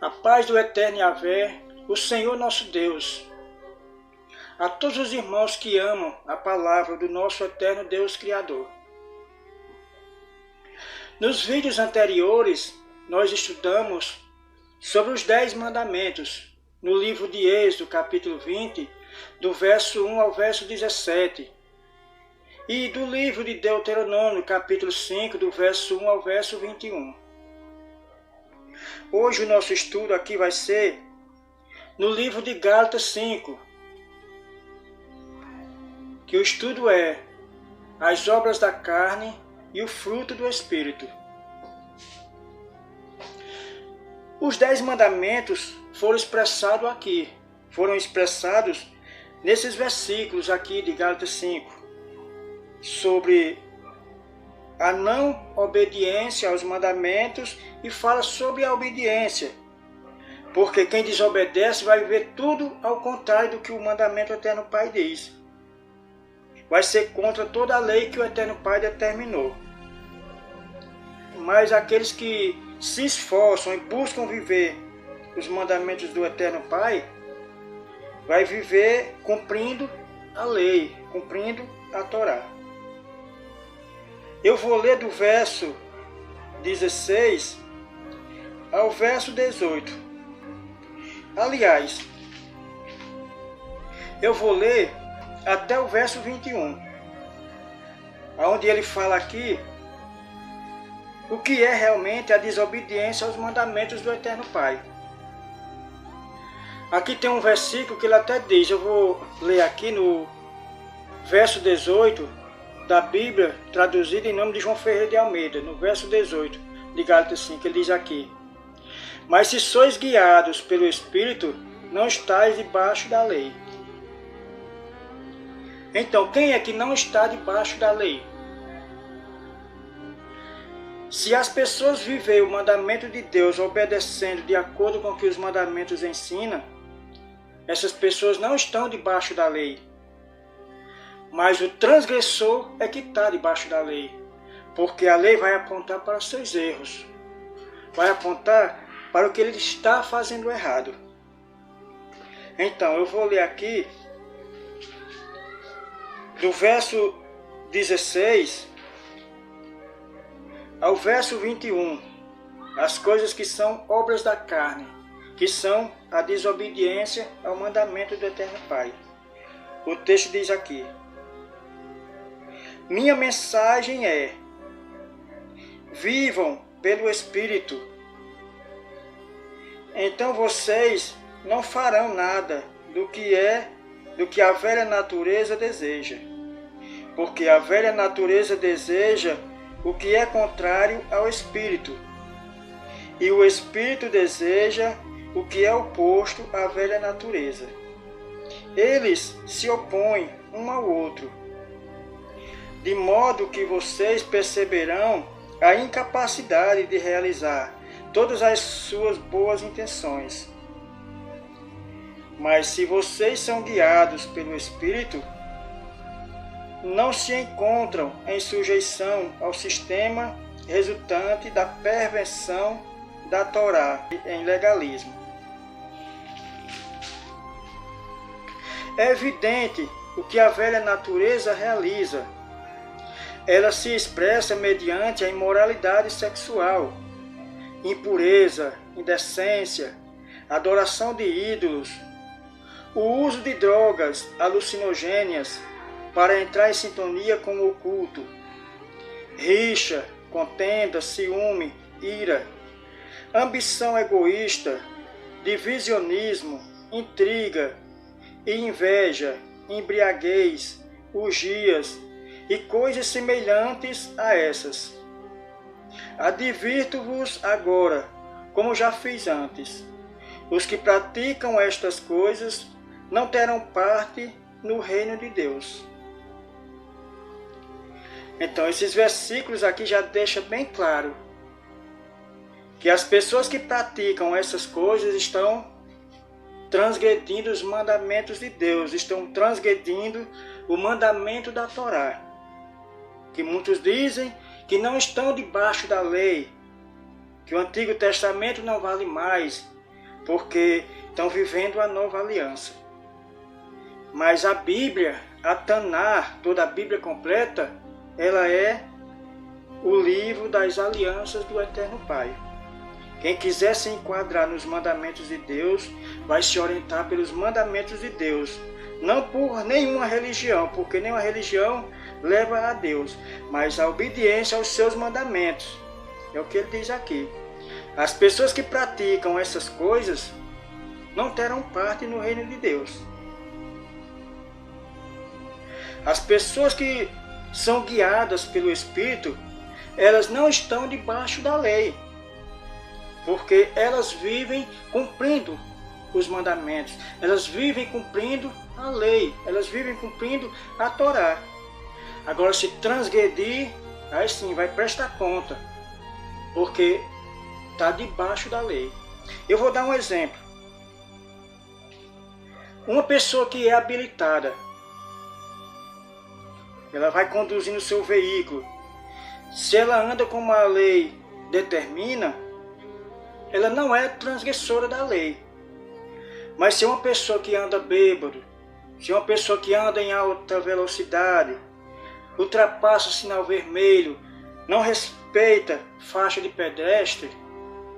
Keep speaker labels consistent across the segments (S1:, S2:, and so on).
S1: A paz do eterno Yahvé, o Senhor nosso Deus. A todos os irmãos que amam a palavra do nosso eterno Deus Criador. Nos vídeos anteriores, nós estudamos sobre os 10 mandamentos, no livro de Êxodo, capítulo 20, do verso 1 ao verso 17. E do livro de Deuteronômio, capítulo 5, do verso 1 ao verso 21. Hoje o nosso estudo aqui vai ser no livro de Gálatas 5, que o estudo é as obras da carne e o fruto do Espírito. Os 10 mandamentos foram expressados nesses versículos aqui de Gálatas 5, sobre a não obediência aos mandamentos e fala sobre a obediência. Porque quem desobedece vai viver tudo ao contrário do que o mandamento Eterno Pai diz. Vai ser contra toda a lei que o Eterno Pai determinou. Mas aqueles que se esforçam e buscam viver os mandamentos do Eterno Pai, vai viver cumprindo a lei, cumprindo a Torá. Eu vou ler do verso 16 ao verso 18. Aliás, eu vou ler até o verso 21, onde ele fala aqui o que é realmente a desobediência aos mandamentos do Eterno Pai. Aqui tem um versículo que ele até diz, eu vou ler aqui no verso 18, da Bíblia, traduzida em nome de João Ferreira de Almeida, no verso 18 de Gálatas 5, ele diz aqui: mas se sois guiados pelo Espírito, não estáis debaixo da lei. Então, quem é que não está debaixo da lei? Se as pessoas vivem o mandamento de Deus obedecendo de acordo com o que os mandamentos ensinam, essas pessoas não estão debaixo da lei. Mas o transgressor é que está debaixo da lei, porque a lei vai apontar para os seus erros, vai apontar para o que ele está fazendo errado. Então, eu vou ler aqui, do verso 16 ao verso 21, as coisas que são obras da carne, que são a desobediência ao mandamento do Eterno Pai. O texto diz aqui: minha mensagem é: vivam pelo Espírito. Então vocês não farão nada do que a velha natureza deseja. Porque a velha natureza deseja o que é contrário ao Espírito. E o Espírito deseja o que é oposto à velha natureza. Eles se opõem um ao outro, de modo que vocês perceberão a incapacidade de realizar todas as suas boas intenções. Mas se vocês são guiados pelo Espírito, não se encontram em sujeição ao sistema resultante da perversão da Torá em legalismo. É evidente o que a velha natureza realiza. Ela se expressa mediante a imoralidade sexual, impureza, indecência, adoração de ídolos, o uso de drogas alucinogênias para entrar em sintonia com o oculto, rixa, contenda, ciúme, ira, ambição egoísta, divisionismo, intriga e inveja, embriaguez, orgias e coisas semelhantes a essas. Advirto-vos agora, como já fiz antes: os que praticam estas coisas não terão parte no reino de Deus. Então, esses versículos aqui já deixam bem claro que as pessoas que praticam essas coisas estão transgredindo os mandamentos de Deus, estão transgredindo o mandamento da Torá. Que muitos dizem que não estão debaixo da lei, que o Antigo Testamento não vale mais, porque estão vivendo a nova aliança. Mas a Bíblia, a Taná, toda a Bíblia completa, ela é o livro das alianças do Eterno Pai. Quem quiser se enquadrar nos mandamentos de Deus, vai se orientar pelos mandamentos de Deus. Não por nenhuma religião, porque nenhuma religião leva a Deus, mas a obediência aos seus mandamentos. É o que ele diz aqui. As pessoas que praticam essas coisas não terão parte no reino de Deus. As pessoas que são guiadas pelo Espírito, elas não estão debaixo da lei, porque elas vivem cumprindo os mandamentos, elas vivem cumprindo a lei, elas vivem cumprindo a Torá. Agora, se transgredir, aí sim vai prestar conta, porque está debaixo da lei. Eu vou dar um exemplo. Uma pessoa que é habilitada, ela vai conduzindo o seu veículo. Se ela anda como a lei determina, ela não é transgressora da lei. Mas se uma pessoa que anda bêbado, se uma pessoa que anda em alta velocidade, ultrapassa o sinal vermelho, não respeita faixa de pedestre,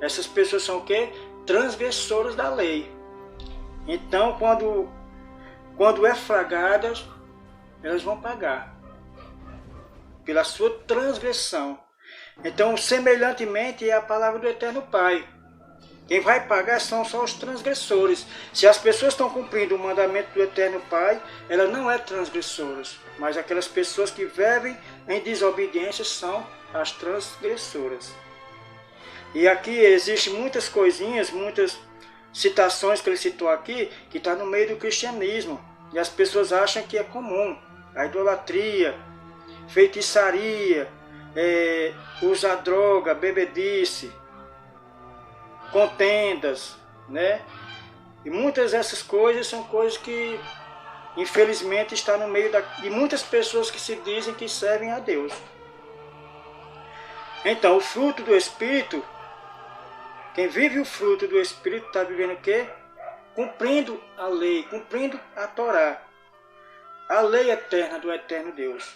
S1: essas pessoas são o quê? Transgressoras da lei. Então, quando é flagradas, elas vão pagar pela sua transgressão. Então, semelhantemente, é a palavra do Eterno Pai. Quem vai pagar são só os transgressores. Se as pessoas estão cumprindo o mandamento do Eterno Pai, ela não é transgressoras, mas aquelas pessoas que vivem em desobediência são as transgressoras. E aqui existem muitas coisinhas, muitas citações que ele citou aqui, que está no meio do cristianismo. E as pessoas acham que é comum. A idolatria, feitiçaria, usar droga, bebedice, contendas, né? E muitas dessas coisas são coisas que, infelizmente, está no meio de muitas pessoas que se dizem que servem a Deus. Então, o fruto do Espírito, quem vive o fruto do Espírito está vivendo o quê? Cumprindo a lei, cumprindo a Torá, a lei eterna do eterno Deus.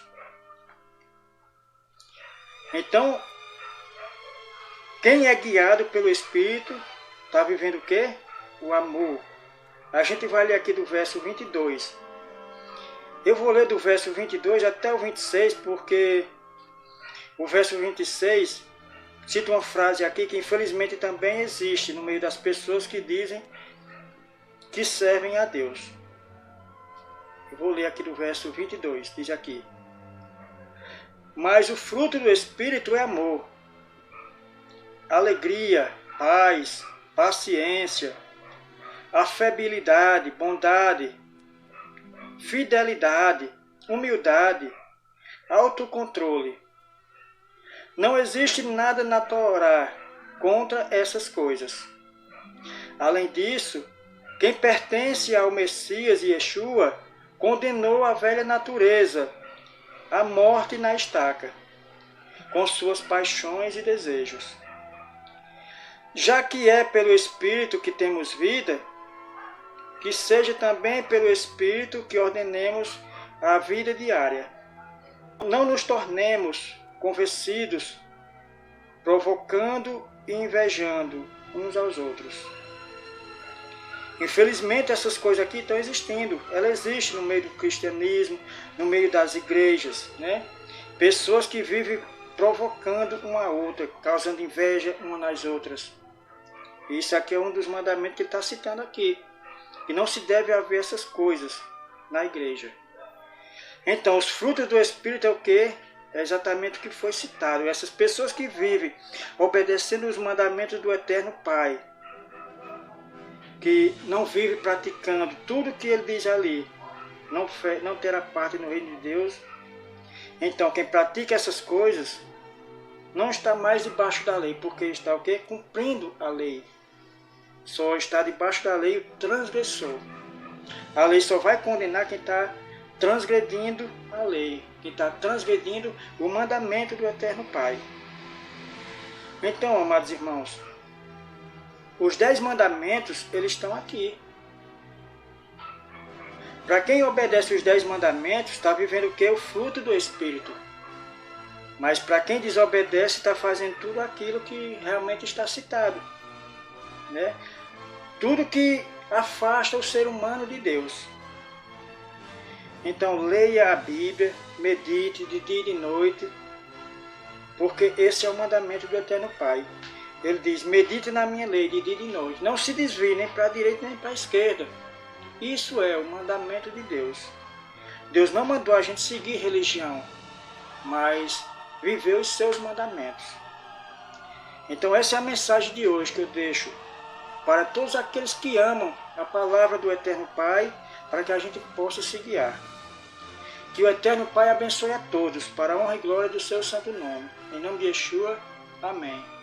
S1: Então, quem é guiado pelo Espírito está vivendo o quê? O amor. A gente vai ler aqui do verso 22. Eu vou ler do verso 22 até o 26, porque o verso 26 cita uma frase aqui que infelizmente também existe no meio das pessoas que dizem que servem a Deus. Eu vou ler aqui do verso 22, diz aqui: mas o fruto do Espírito é amor, alegria, paz, paciência, afabilidade, bondade, fidelidade, humildade, autocontrole. Não existe nada na Torá contra essas coisas. Além disso, quem pertence ao Messias e Yeshua condenou a velha natureza à morte na estaca, com suas paixões e desejos. Já que é pelo Espírito que temos vida, que seja também pelo Espírito que ordenemos a vida diária. Não nos tornemos convencidos, provocando e invejando uns aos outros. Infelizmente essas coisas aqui estão existindo. Ela existe no meio do cristianismo, no meio das igrejas, né? Pessoas que vivem provocando uma a outra, causando inveja umas nas outras. Isso aqui é um dos mandamentos que ele está citando aqui. E não se deve haver essas coisas na igreja. Então, os frutos do Espírito é o quê? É exatamente o que foi citado. Essas pessoas que vivem obedecendo os mandamentos do Eterno Pai, que não vivem praticando tudo o que ele diz ali, não terá parte no reino de Deus. Então, quem pratica essas coisas não está mais debaixo da lei, porque está o quê? Cumprindo a lei. Só está debaixo da lei o transgressor. A lei só vai condenar quem está transgredindo a lei, quem está transgredindo o mandamento do Eterno Pai. Então, amados irmãos, Os 10 mandamentos, eles estão aqui. Para quem obedece os 10 mandamentos, está vivendo o que? O fruto do Espírito. Mas para quem desobedece, está fazendo tudo aquilo que realmente está citado, né? Tudo que afasta o ser humano de Deus. Então leia a Bíblia, medite de dia e de noite, porque esse é o mandamento do Eterno Pai. Ele diz, medite na minha lei de dia e de noite. Não se desvie nem para a direita nem para a esquerda. Isso é o mandamento de Deus. Deus não mandou a gente seguir religião, mas viver os seus mandamentos. Então essa é a mensagem de hoje que eu deixo para todos aqueles que amam a palavra do Eterno Pai, para que a gente possa se guiar. Que o Eterno Pai abençoe a todos, para a honra e glória do seu santo nome. Em nome de Yeshua, amém.